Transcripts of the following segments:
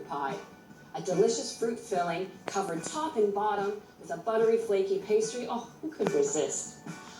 fruit pie. A delicious fruit filling covered top and bottom with a buttery, flaky pastry. Oh, who could resist?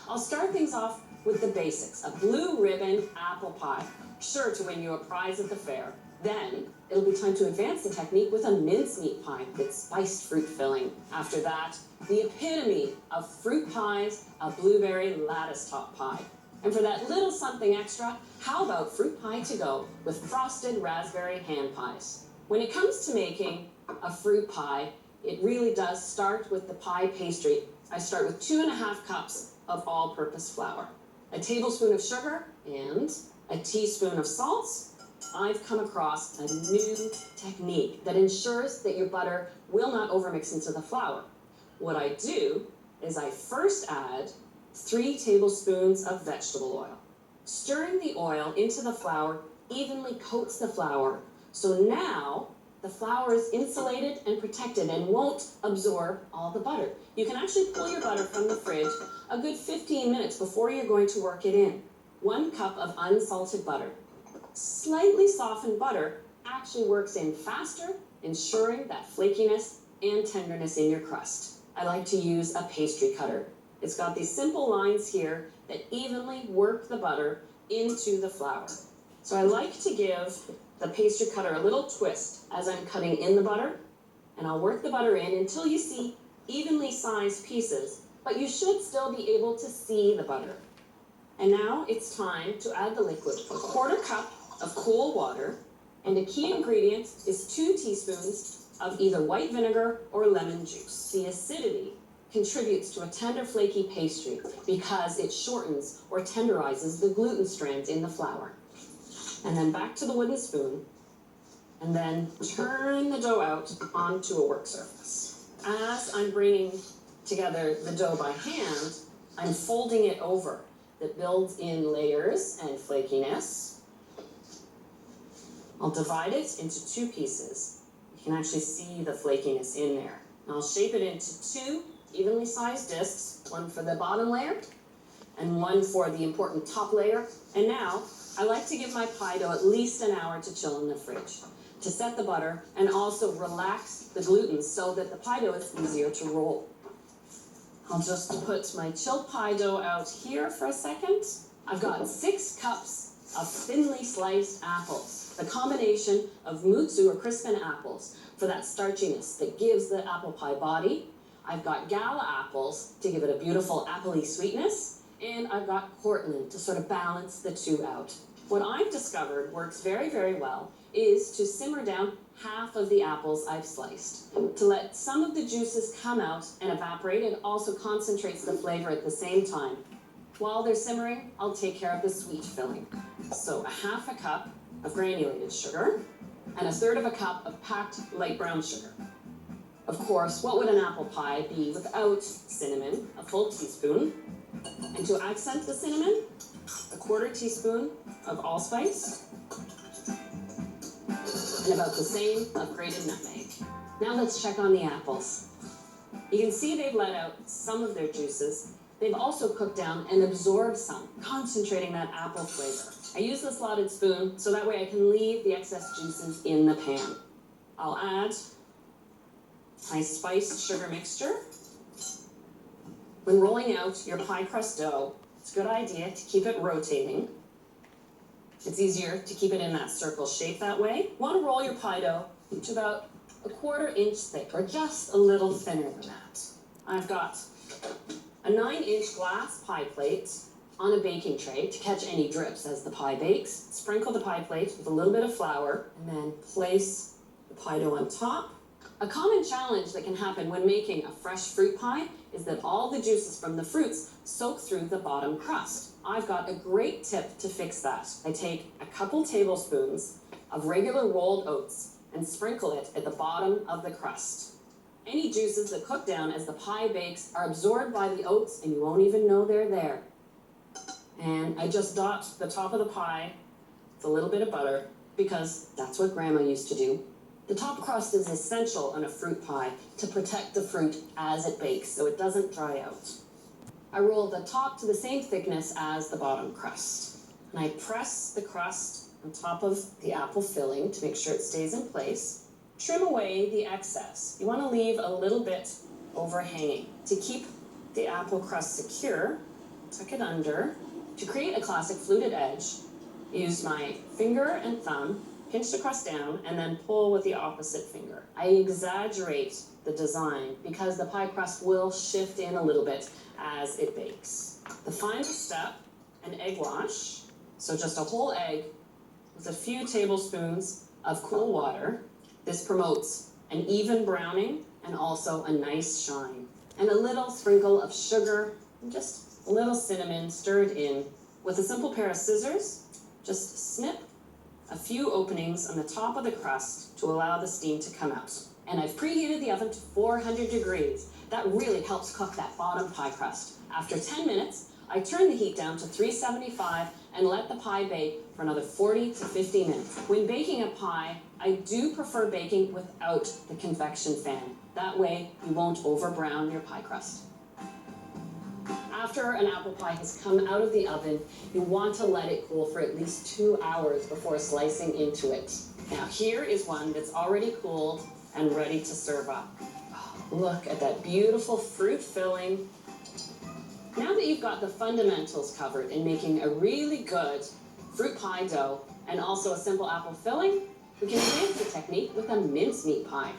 I'll start things off with the basics, a blue ribbon apple pie, sure to win you a prize at the fair. Then, it'll be time to advance the technique with a mincemeat pie with spiced fruit filling. After that, the epitome of fruit pies, a blueberry lattice top pie. And for that little something extra, how about fruit pie to go with frosted raspberry hand pies? When it comes to making a fruit pie, it really does start with the pie pastry. I start with 2.5 cups of all-purpose flour, a tablespoon of sugar, and a teaspoon of salt. I've come across a new technique that ensures that your butter will not overmix into the flour. What I do is I first add 3 tablespoons of vegetable oil. Stirring the oil into the flour evenly coats the flour, so now the flour is insulated and protected and won't absorb all the butter. You can actually pull your butter from the fridge a good 15 minutes before you're going to work it in. 1 cup of unsalted butter. Slightly softened butter actually works in faster, ensuring that flakiness and tenderness in your crust. I like to use a pastry cutter. It's got these simple lines here that evenly work the butter into the flour. So I like to give the pastry cutter a little twist as I'm cutting in the butter, and I'll work the butter in until you see evenly sized pieces, but you should still be able to see the butter. And now it's time to add the liquid, a 1/4 cup of cool water, and a key ingredient is 2 teaspoons of either white vinegar or lemon juice. The acidity contributes to a tender, flaky pastry because it shortens or tenderizes the gluten strands in the flour. And then back to the wooden spoon, and then turn the dough out onto a work surface. As I'm bringing together the dough by hand, I'm folding it over. That builds in layers and flakiness. I'll divide it into 2 pieces. You can actually see the flakiness in there. And I'll shape it into 2 evenly sized discs, 1 for the bottom layer and 1 for the important top layer. And now I like to give my pie dough at least an hour to chill in the fridge to set the butter and also relax the gluten so that the pie dough is easier to roll. I'll just put my chilled pie dough out here for a second. I've got 6 cups of thinly sliced apples, the combination of mutsu or crispin apples for that starchiness that gives the apple pie body. I've got gala apples to give it a beautiful appley sweetness, and I've got Cortland to sort of balance the 2 out. What I've discovered works very, very well is to simmer down half of the apples I've sliced, to let some of the juices come out and evaporate. It also concentrates the flavor at the same time. While they're simmering, I'll take care of the sweet filling. So 1/2 cup of granulated sugar and 1/3 cup of packed light brown sugar. Of course, what would an apple pie be without cinnamon? A full teaspoon. And to accent the cinnamon, a 1/4 teaspoon of allspice, and about the same of grated nutmeg. Now let's check on the apples. You can see they've let out some of their juices. They've also cooked down and absorbed some, concentrating that apple flavor. I use the slotted spoon so that way I can leave the excess juices in the pan. I'll add my spiced sugar mixture. When rolling out your pie crust dough, it's a good idea to keep it rotating. It's easier to keep it in that circle shape that way. You want to roll your pie dough to about a 1/4 inch thick, or just a little thinner than that. I've got a 9-inch glass pie plate on a baking tray to catch any drips as the pie bakes. Sprinkle the pie plate with a little bit of flour, and then place the pie dough on top. A common challenge that can happen when making a fresh fruit pie is that all the juices from the fruits soak through the bottom crust. I've got a great tip to fix that. I take a couple tablespoons of regular rolled oats and sprinkle it at the bottom of the crust. Any juices that cook down as the pie bakes are absorbed by the oats and you won't even know they're there. And I just dot the top of the pie with a little bit of butter because that's what Grandma used to do. The top crust is essential on a fruit pie to protect the fruit as it bakes so it doesn't dry out. I roll the top to the same thickness as the bottom crust. And I press the crust on top of the apple filling to make sure it stays in place. Trim away the excess. You want to leave a little bit overhanging. To keep the apple crust secure, tuck it under. To create a classic fluted edge, use my finger and thumb, pinch the crust down, and then pull with the opposite finger. I exaggerate the design because the pie crust will shift in a little bit as it bakes. The final step, an egg wash. So just a whole egg with a few tablespoons of cool water. This promotes an even browning and also a nice shine. And a little sprinkle of sugar and just a little cinnamon stirred in. With a simple pair of scissors, just snip a few openings on the top of the crust to allow the steam to come out. And I've preheated the oven to 400 degrees. That really helps cook that bottom pie crust. After 10 minutes, I turn the heat down to 375 and let the pie bake for another 40 to 50 minutes. When baking a pie, I do prefer baking without the convection fan. That way, you won't over-brown your pie crust. After an apple pie has come out of the oven, you want to let it cool for at least 2 hours before slicing into it. Now here is one that's already cooled and ready to serve up. Look at that beautiful fruit filling. Now that you've got the fundamentals covered in making a really good fruit pie dough and also a simple apple filling, we can advance the technique with a mincemeat pie.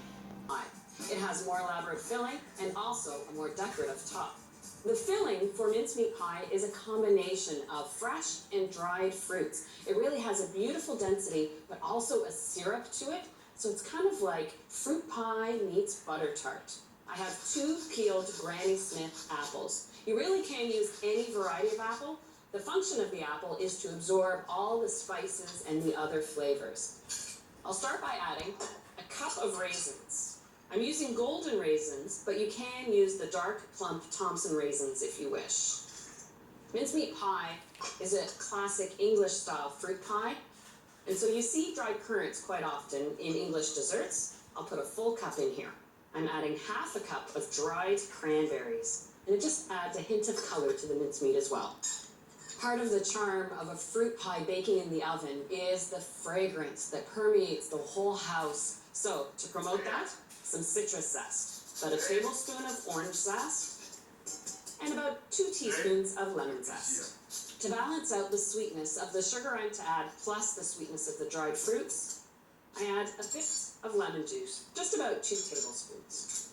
It has more elaborate filling and also a more decorative top. The filling for mincemeat pie is a combination of fresh and dried fruits. It really has a beautiful density, but also a syrup to it. So it's kind of like fruit pie meets butter tart. I have 2 peeled Granny Smith apples. You really can use any variety of apple. The function of the apple is to absorb all the spices and the other flavors. I'll start by adding a cup of raisins. I'm using golden raisins, but you can use the dark, plump Thompson raisins if you wish. Mincemeat pie is a classic English-style fruit pie, and so you see dried currants quite often in English desserts. I'll put a full cup in here. I'm adding half a cup of dried cranberries, and it just adds a hint of color to the mincemeat as well. Part of the charm of a fruit pie baking in the oven is the fragrance that permeates the whole house. So, to promote that, some citrus zest, about a tablespoon of orange zest, and about 2 teaspoons of lemon zest. To balance out the sweetness of the sugar I'm to add, plus the sweetness of the dried fruits, I add a bit of lemon juice, just about 2 tablespoons.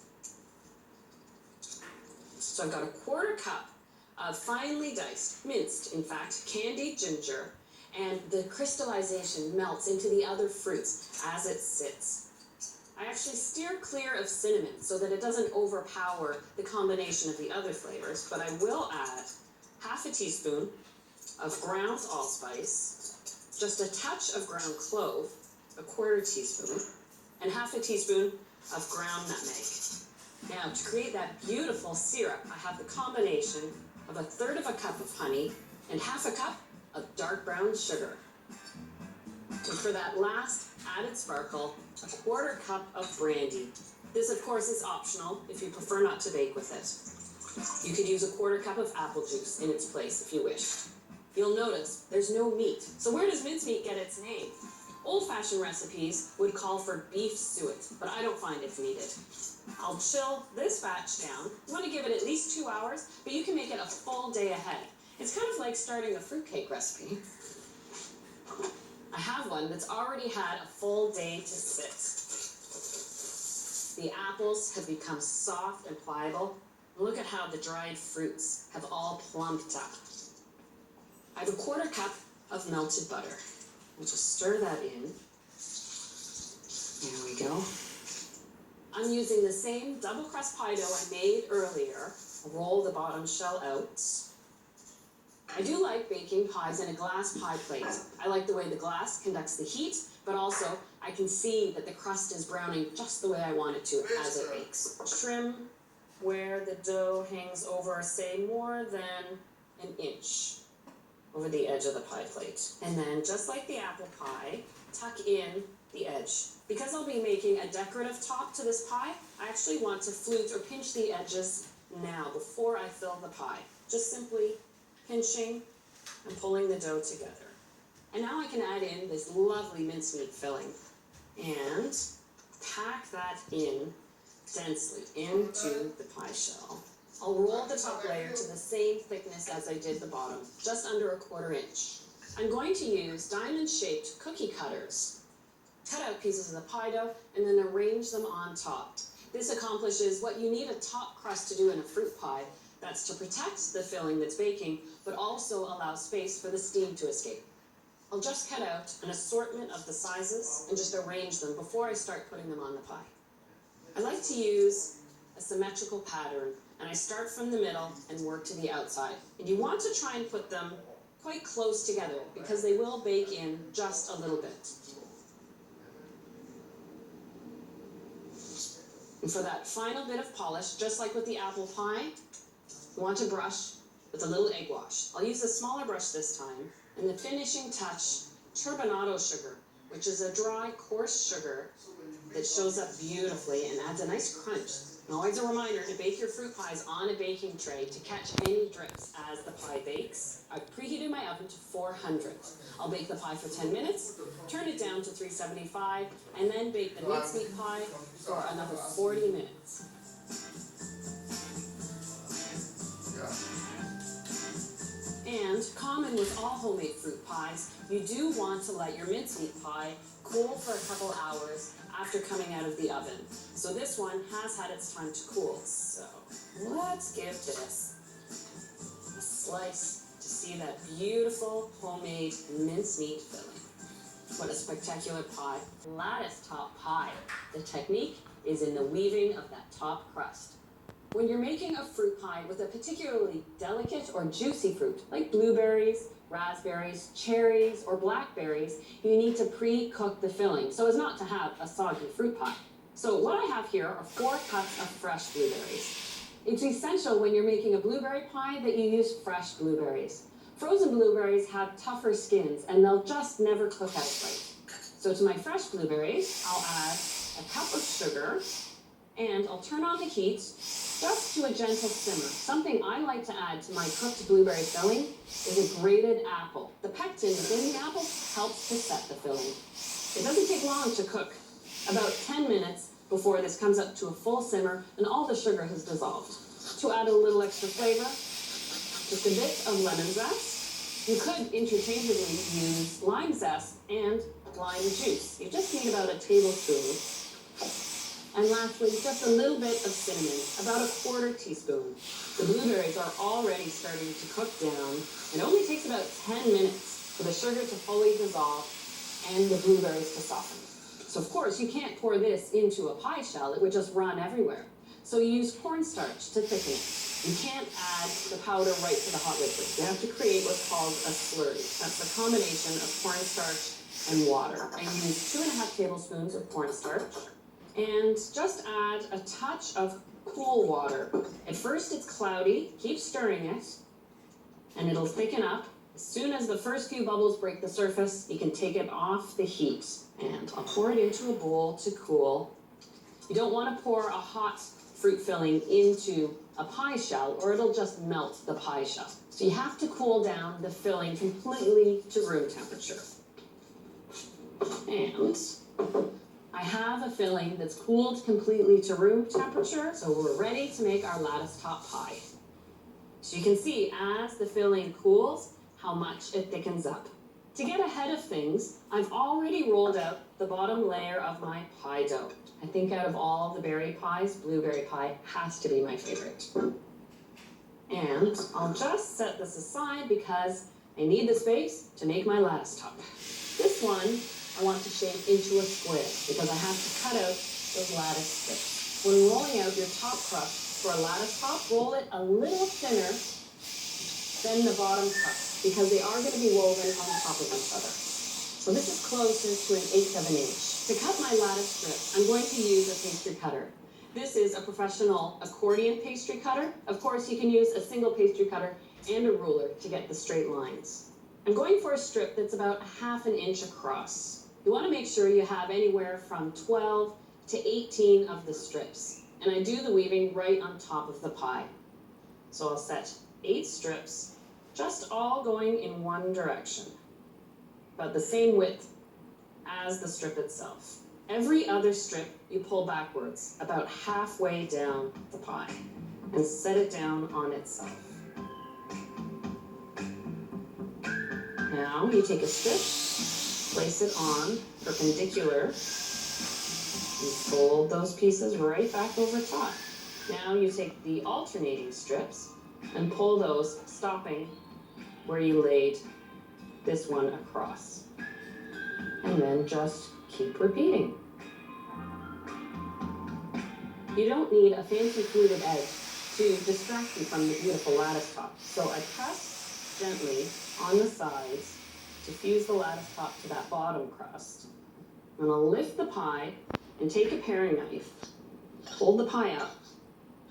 So I've got a 1/4 cup of finely diced, minced, in fact, candied ginger, and the crystallization melts into the other fruits as it sits. I actually steer clear of cinnamon so that it doesn't overpower the combination of the other flavors, but I will add half a teaspoon of ground allspice, just a touch of ground clove, a 1/4 teaspoon, and half a teaspoon of ground nutmeg. Now, to create that beautiful syrup, I have the combination of 1/3 cup of honey and half a cup of dark brown sugar. And for that last added sparkle, a 1/4 cup of brandy. This, of course, is optional if you prefer not to bake with it. You could use a 1/4 cup of apple juice in its place if you wish. You'll notice there's no meat. So where does mincemeat get its name? Old-fashioned recipes would call for beef suet, but I don't find it's needed. I'll chill this batch down. You want to give it at least 2 hours, but you can make it a full day ahead. It's kind of like starting a fruitcake recipe. I have one that's already had a full day to sit. The apples have become soft and pliable. Look at how the dried fruits have all plumped up. I have a 1/4 cup of melted butter. I'll just stir that in. There we go. I'm using the same double crust pie dough I made earlier. I'll roll the bottom shell out. I do like baking pies in a glass pie plate. I like the way the glass conducts the heat, but also I can see that the crust is browning just the way I want it to as it bakes. Trim where the dough hangs over, say, more than an inch over the edge of the pie plate. And then, just like the apple pie, tuck in the edge. Because I'll be making a decorative top to this pie, I actually want to flute or pinch the edges now before I fill the pie. Just simply pinching and pulling the dough together. And now I can add in this lovely mincemeat filling and pack that in densely into the pie shell. I'll roll the top layer to the same thickness as I did the bottom, just under 1/4 inch. I'm going to use diamond-shaped cookie cutters. Cut out pieces of the pie dough and then arrange them on top. This accomplishes what you need a top crust to do in a fruit pie. That's to protect the filling that's baking, but also allow space for the steam to escape. I'll just cut out an assortment of the sizes and just arrange them before I start putting them on the pie. I like to use a symmetrical pattern, and I start from the middle and work to the outside. And you want to try and put them quite close together because they will bake in just a little bit. And for that final bit of polish, just like with the apple pie, you want to brush with a little egg wash. I'll use a smaller brush this time, and the finishing touch, turbinado sugar, which is a dry, coarse sugar that shows up beautifully and adds a nice crunch. And always a reminder to bake your fruit pies on a baking tray to catch any drips as the pie bakes. I've preheated my oven to 400. I'll bake the pie for 10 minutes, turn it down to 375, and then bake the mincemeat pie for another 40 minutes. And common with all homemade fruit pies, you do want to let your mincemeat pie cool for a couple hours after coming out of the oven. So this one has had its time to cool. So let's give this a slice to see that beautiful homemade mincemeat filling. What a spectacular pie. Lattice top pie. The technique is in the weaving of that top crust. When you're making a fruit pie with a particularly delicate or juicy fruit, like blueberries, raspberries, cherries, or blackberries, you need to pre-cook the filling so as not to have a soggy fruit pie. So what I have here are 4 cups of fresh blueberries. It's essential when you're making a blueberry pie that you use fresh blueberries. Frozen blueberries have tougher skins and they'll just never cook out right. So to my fresh blueberries, I'll add a cup of sugar and I'll turn on the heat just to a gentle simmer. Something I like to add to my cooked blueberry filling is a grated apple. The pectin within the apple helps to set the filling. It doesn't take long to cook, about 10 minutes before this comes up to a full simmer and all the sugar has dissolved. To add a little extra flavor, just a bit of lemon zest. You could interchangeably use lime zest and lime juice. You just need about a tablespoon. And lastly, just a little bit of cinnamon, about 1/4 teaspoon. The blueberries are already starting to cook down. It only takes about 10 minutes for the sugar to fully dissolve and the blueberries to soften. So of course, you can't pour this into a pie shell. It would just run everywhere. So you use cornstarch to thicken it. You can't add the powder right to the hot liquid. You have to create what's called a slurry. That's the combination of cornstarch and water. I use 2½ tablespoons of cornstarch. And just add a touch of cool water. At first it's cloudy, keep stirring it, and it'll thicken up. As soon as the first few bubbles break the surface, you can take it off the heat. And I'll pour it into a bowl to cool. You don't want to pour a hot fruit filling into a pie shell or it'll just melt the pie shell. So you have to cool down the filling completely to room temperature. And I have a filling that's cooled completely to room temperature, so we're ready to make our lattice top pie. So you can see as the filling cools, how much it thickens up. To get ahead of things, I've already rolled out the bottom layer of my pie dough. I think out of all the berry pies, blueberry pie has to be my favorite. And I'll just set this aside because I need the space to make my lattice top. This one I want to shape into a square because I have to cut out those lattice strips. When rolling out your top crust for a lattice top, roll it a little thinner than the bottom crust because they are going to be woven on top of each other. So this is closer to 1/8 of an inch. To cut my lattice strip, I'm going to use a pastry cutter. This is a professional accordion pastry cutter. Of course, you can use a single pastry cutter and a ruler to get the straight lines. I'm going for a strip that's about 1/2 inch across. You want to make sure you have anywhere from 12 to 18 of the strips. And I do the weaving right on top of the pie. So I'll set 8 strips, just all going in one direction, about the same width as the strip itself. Every other strip you pull backwards, about halfway down the pie, and set it down on itself. Now you take a strip, place it on perpendicular, and fold those pieces right back over top. Now you take the alternating strips and pull those, stopping where you laid this one across. And then just keep repeating. You don't need a fancy fluted edge to distract you from the beautiful lattice top. So I press gently on the sides to fuse the lattice top to that bottom crust. And I'll lift the pie and take a paring knife, hold the pie up,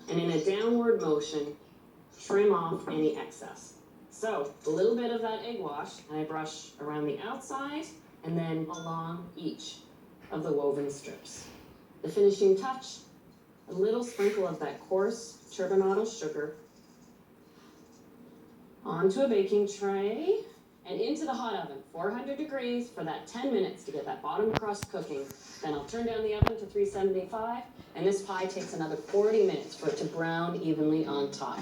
and in a downward motion, trim off any excess. So a little bit of that egg wash, and I brush around the outside and then along each of the woven strips. The finishing touch, a little sprinkle of that coarse turbinado sugar onto a baking tray and into the hot oven, 400 degrees for that 10 minutes to get that bottom crust cooking. Then I'll turn down the oven to 375, and this pie takes another 40 minutes for it to brown evenly on top.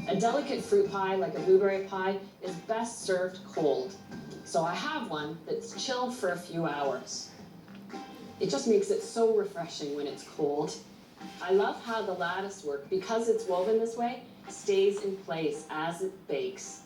A delicate fruit pie, like a blueberry pie, is best served cold. So I have one that's chilled for a few hours. It just makes it so refreshing when it's cold. I love how the lattice work, because it's woven this way, stays in place as it bakes.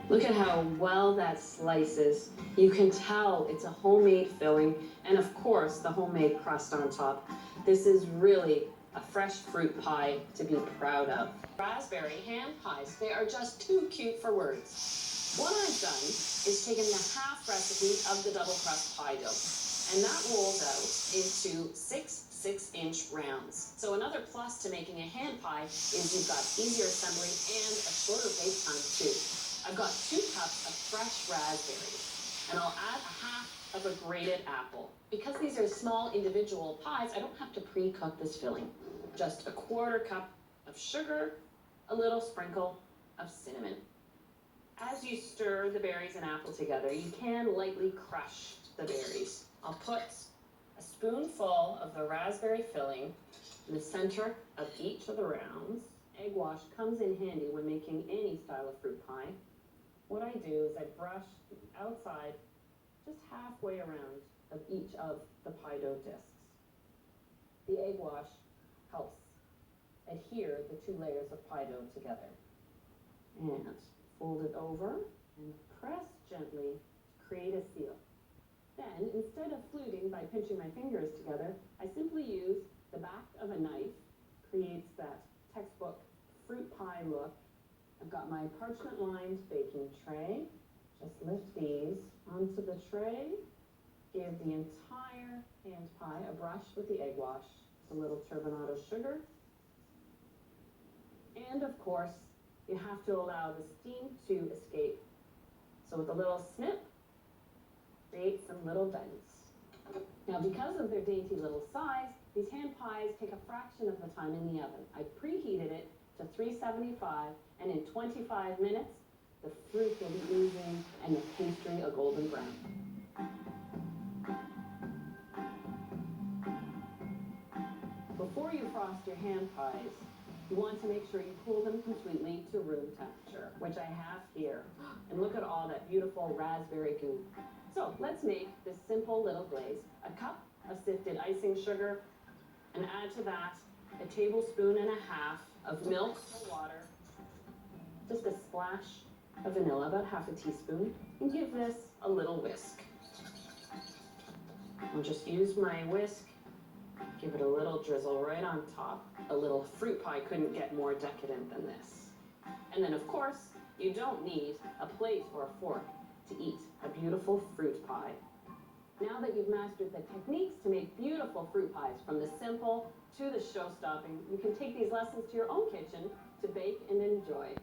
Look at how well that slices. You can tell it's a homemade filling, and of course the homemade crust on top. This is really a fresh fruit pie to be proud of. Raspberry hand pies, they are just too cute for words. What I've done is taken the half recipe of the double crust pie dough, and that rolls out into 6-inch rounds. So another plus to making a hand pie is you've got easier assembly and a shorter bake time too. I've got 2 cups of fresh raspberries, and I'll add a half of a grated apple. Because these are small individual pies, I don't have to pre-cook this filling. Just a 1/4 cup of sugar, a little sprinkle of cinnamon. As you stir the berries and apple together, you can lightly crush the berries. I'll put a spoonful of the raspberry filling in the center of each of the rounds. Egg wash comes in handy when making any style of fruit pie. What I do is I brush the outside just halfway around of each of the pie dough discs. The egg wash helps adhere the 2 layers of pie dough together. And fold it over and press gently to create a seal. Then, instead of fluting by pinching my fingers together, I simply use the back of a knife, creates that textbook fruit pie look. I've got my parchment-lined baking tray. Just lift these onto the tray. Give the entire hand pie a brush with the egg wash, a little turbinado sugar. And of course, you have to allow the steam to escape. So with a little snip, create some little dents. Now, because of their dainty little size, these hand pies take a fraction of the time in the oven. I preheated it to 375, and in 25 minutes, the fruit will be oozing and the pastry a golden brown. Before you frost your hand pies, you want to make sure you cool them completely to room temperature, which I have here. And look at all that beautiful raspberry goo. So let's make this simple little glaze. A cup of sifted icing sugar, and add to that a 1.5 tablespoons of milk or water, just a splash of vanilla, about 1/2 teaspoon, and give this a little whisk. I'll just use my whisk, give it a little drizzle right on top. A little fruit pie couldn't get more decadent than this. And then, of course, you don't need a plate or a fork to eat a beautiful fruit pie. Now that you've mastered the techniques to make beautiful fruit pies, from the simple to the show-stopping, you can take these lessons to your own kitchen to bake and enjoy.